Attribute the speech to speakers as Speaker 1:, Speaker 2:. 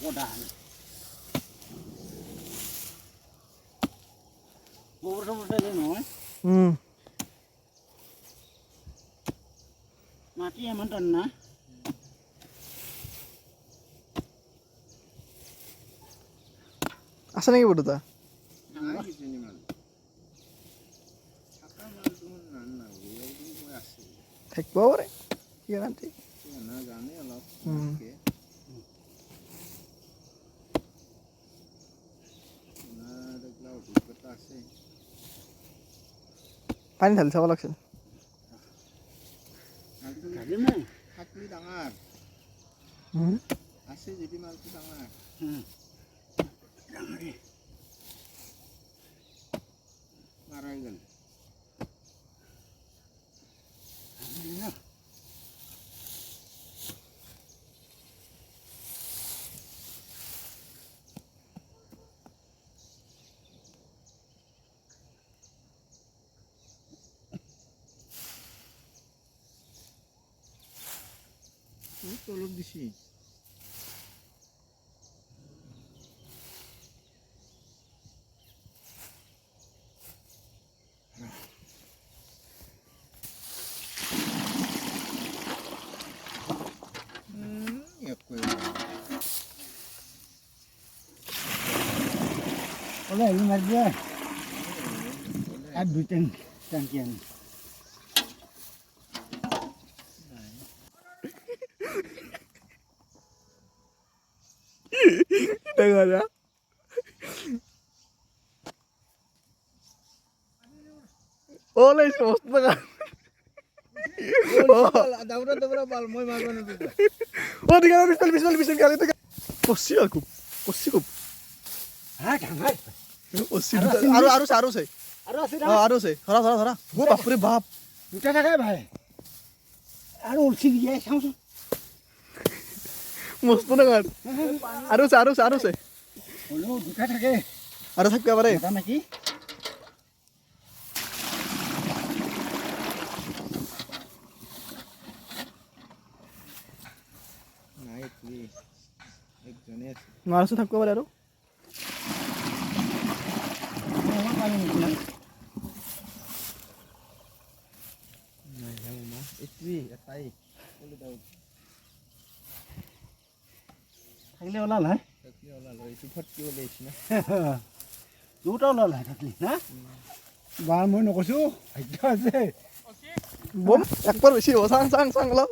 Speaker 1: প্ৰধান গোবৰ চবৰতে নহয় মাটি ইমান টান না
Speaker 2: আছে নাকি বড়টা থাকিব পাৰে কি গান্তি পানী ঢালি চাব লাগিছিল
Speaker 1: ডাঙৰ আছে যদি মালটো ডাঙৰ মাৰাই গ'ল তলক দিছি Oleh ini marja. Ad duitan tangkian.
Speaker 2: Dengar ya. Oleh sos tengah.
Speaker 1: Daura bal moi magon itu.
Speaker 2: Oh, tinggal bismil kali itu. Posisi aku.
Speaker 1: Ha, jangan.
Speaker 2: Posisi harus है. harus है. Thora. Wo bapre bap.
Speaker 1: দুটা থাকে ভাই আর উলছি দিয়ে সামস
Speaker 2: মস্ত নাগার harus है.
Speaker 1: হলো দুটা থাকে
Speaker 2: আরো থাকতে পারে
Speaker 1: এটা নাকি নাই কি একজনে আছে
Speaker 2: মারছে থাকতে পারে আরো
Speaker 1: থাকলে ওলাল হ্যাঁ
Speaker 2: এইটো ফটকি ওলাইছি না
Speaker 1: দুটা ওলাল হ্যাঁ থাকলি না বা মই নকৈছো ভাগ্য আছে
Speaker 2: বম একবার বেশি ও সাং অলপ